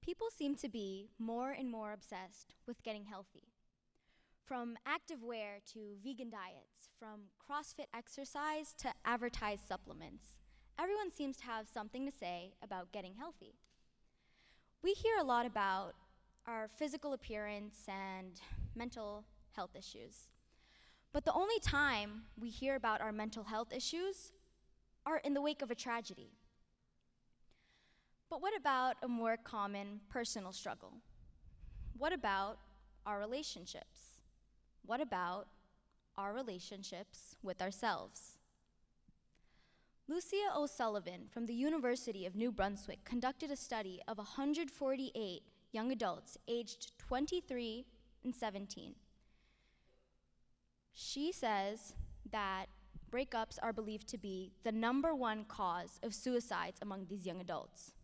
People seem to be more and more obsessed with getting healthy. From activewear to vegan diets, from CrossFit exercise to advertised supplements, everyone seems to have something to say about getting healthy. We hear a lot about our physical appearance and mental health issues. But the only time we hear about our mental health issues are in the wake of a tragedy. But what about a more common personal struggle? What about our relationships? What about our relationships with ourselves? Lucia O'Sullivan from the University of New Brunswick conducted a study of 148 young adults aged 23 and 17. She says that breakups are believed to be the #1 cause of suicides among these young adults.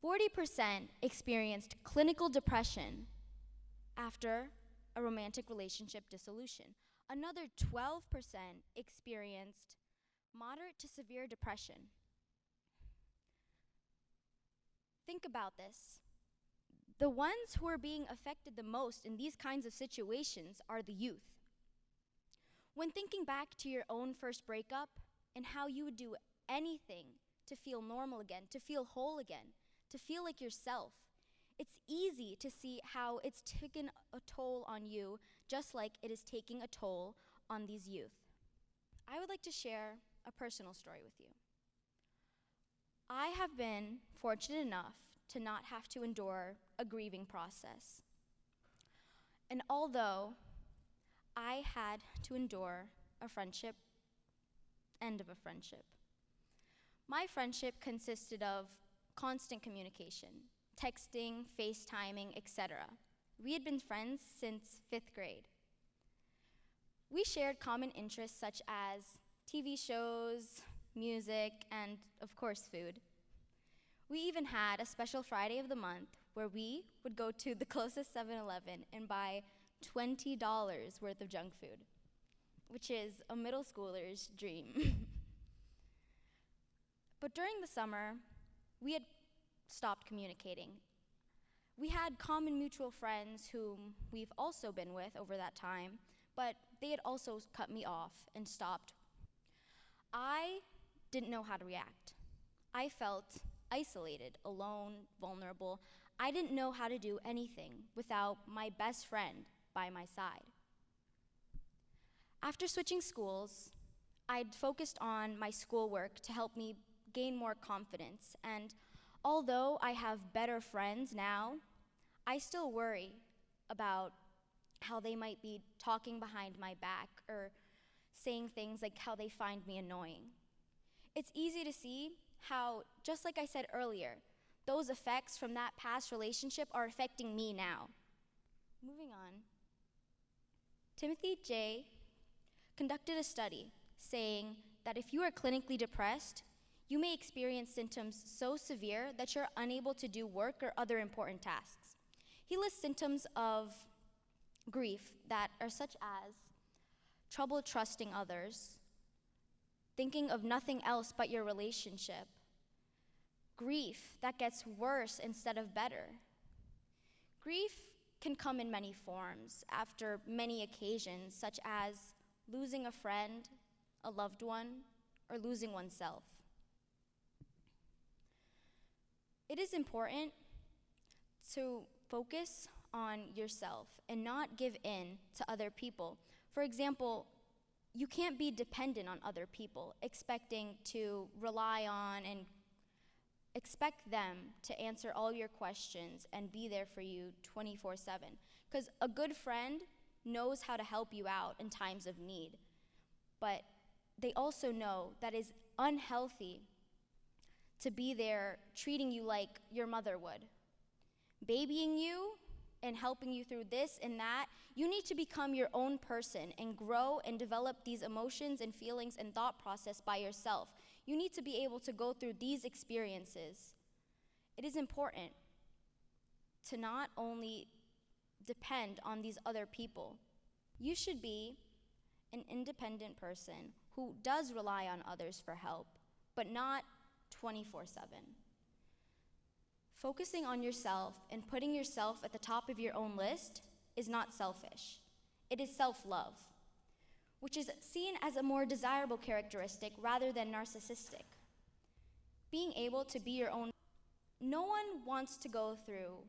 40% experienced clinical depression after a romantic relationship dissolution. Another 12% experienced moderate to severe depression. Think about this. The ones who are being affected the most in these kinds of situations are the youth. When thinking back to your own first breakup and how you would do anything to feel normal again, to feel whole again, to feel like yourself, it's easy to see how it's taken a toll on you, just like it is taking a toll on these youth. I would like to share a personal story with you. I have been fortunate enough to not have to endure a grieving process. And although I had to endure a friendship, end of a friendship, my friendship consisted of constant communication, texting, FaceTiming, etc. We had been friends since 5th grade. We shared common interests such as TV shows, music, and of course food. We even had a special Friday of the month where we would go to the closest 7-Eleven and buy $20 worth of junk food, which is a middle schooler's dream. But during the summer, we had stopped communicating. We had common mutual friends whom we've also been with over that time, but they had also cut me off and stopped. I didn't know how to react. I felt isolated, alone, vulnerable. I didn't know how to do anything without my best friend by my side. After switching schools, I'd focused on my schoolwork to help me gain more confidence, and although I have better friends now, I still worry about how they might be talking behind my back or saying things like how they find me annoying. It's easy to see how, just like I said earlier, those effects from that past relationship are affecting me now. Moving on, Timothy J. conducted a study saying that if you are clinically depressed, you may experience symptoms so severe that you're unable to do work or other important tasks. He lists symptoms of grief that are such as trouble trusting others, thinking of nothing else but your relationship, grief that gets worse instead of better. Grief can come in many forms after many occasions, such as losing a friend, a loved one, or losing oneself. It is important to focus on yourself and not give in to other people. For example, you can't be dependent on other people, expecting to rely on and expect them to answer all your questions and be there for you 24/7. Because a good friend knows how to help you out in times of need, but they also know that it's unhealthy to be there treating you like your mother would, babying you and helping you through this and that. You need to become your own person and grow and develop these emotions and feelings and thought process by yourself. You need to be able to go through these experiences. It is important to not only depend on these other people. You should be an independent person who does rely on others for help, but not 24/7. Focusing on yourself and putting yourself at the top of your own list is not selfish. It is self-love, which is seen as a more desirable characteristic rather than narcissistic. Being able to be your own. No one wants to go through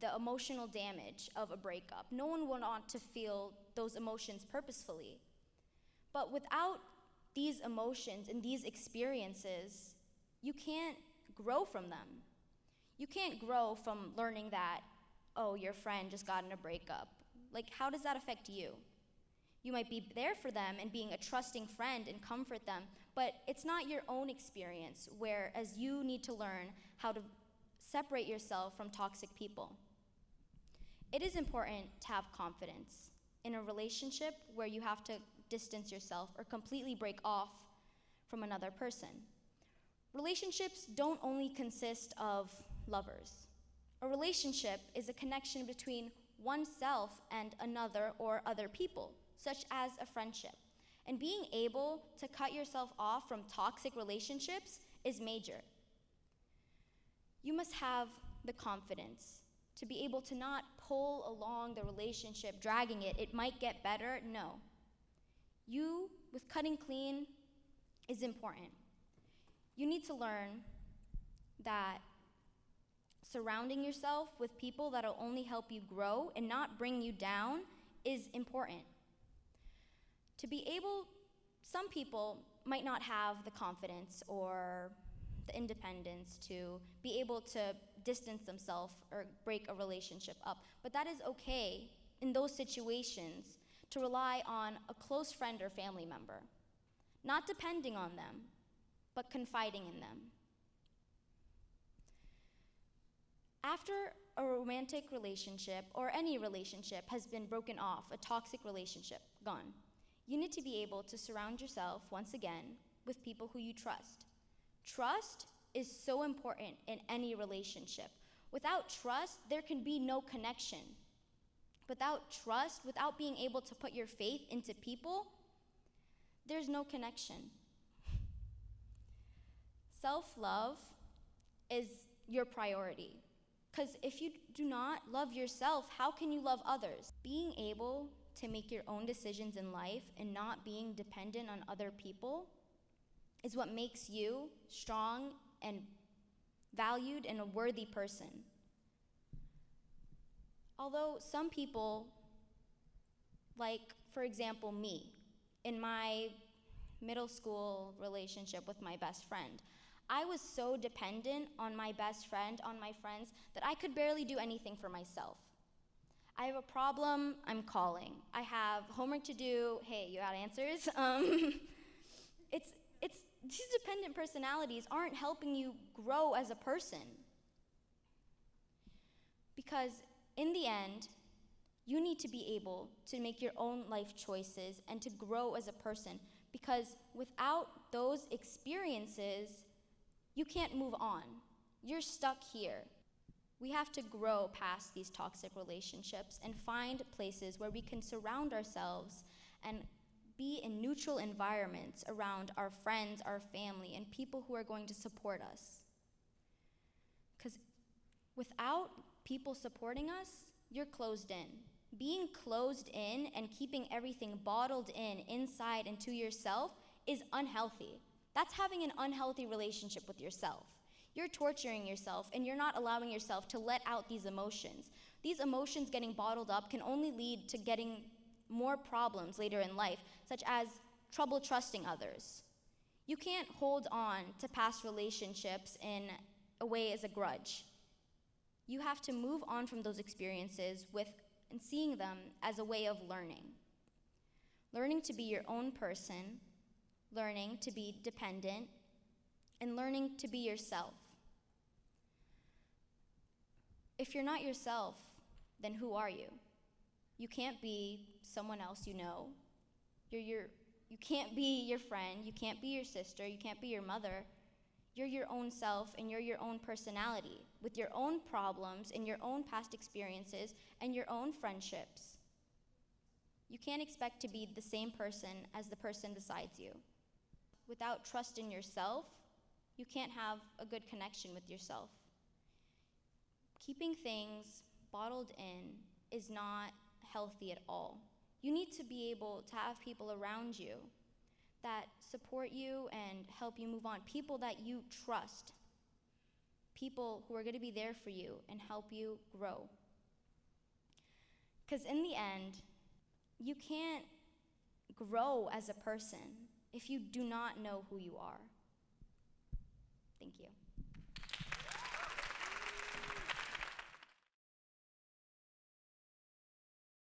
the emotional damage of a breakup. No one would want to feel those emotions purposefully. But without these emotions and these experiences, you can't grow from them. You can't grow from learning that, oh, your friend just got in a breakup. Like, how does that affect you? You might be there for them and being a trusting friend and comfort them, but it's not your own experience, whereas you need to learn how to separate yourself from toxic people. It is important to have confidence in a relationship where you have to distance yourself or completely break off from another person. Relationships don't only consist of lovers. A relationship is a connection between oneself and another or other people, such as a friendship. And being able to cut yourself off from toxic relationships is major. You must have the confidence to be able to not pull along the relationship, dragging it. It might get better. No. You, with cutting clean, is important. You need to learn that surrounding yourself with people that will only help you grow and not bring you down is important. To be able, some people might not have the confidence or the independence to be able to distance themselves or break a relationship up. But that is okay in those situations to rely on a close friend or family member, not depending on them, but confiding in them. After a romantic relationship or any relationship has been broken off, a toxic relationship gone, you need to be able to surround yourself once again with people who you trust. Trust is so important in any relationship. Without trust, there can be no connection. Without trust, without being able to put your faith into people, there's no connection. Self-love is your priority. Because if you do not love yourself, how can you love others? Being able to make your own decisions in life and not being dependent on other people is what makes you strong and valued and a worthy person. Although some people, like, for example, me, in my middle school relationship with my best friend, I was so dependent on my best friend, on my friends, that I could barely do anything for myself. I have a problem, I'm calling. I have homework to do, hey, you got answers? These dependent personalities aren't helping you grow as a person. Because in the end, you need to be able to make your own life choices and to grow as a person. Because without those experiences, you can't move on. You're stuck here. We have to grow past these toxic relationships and find places where we can surround ourselves and be in neutral environments around our friends, our family, and people who are going to support us. Because without people supporting us, you're closed in. Being closed in and keeping everything bottled in inside and to yourself is unhealthy. That's having an unhealthy relationship with yourself. You're torturing yourself and you're not allowing yourself to let out these emotions. These emotions getting bottled up can only lead to getting more problems later in life, such as trouble trusting others. You can't hold on to past relationships in a way as a grudge. You have to move on from those experiences and seeing them as a way of learning. Learning to be your own person, learning to be dependent, and learning to be yourself. If you're not yourself, then who are you? You can't be someone else you know. You can't be your friend, you can't be your sister, you can't be your mother. You're your own self and you're your own personality with your own problems and your own past experiences and your own friendships. You can't expect to be the same person as the person beside you. Without trust in yourself, you can't have a good connection with yourself. Keeping things bottled in is not healthy at all. You need to be able to have people around you that support you and help you move on, people that you trust, people who are going to be there for you and help you grow. Because in the end, you can't grow as a person if you do not know who you are. Thank you.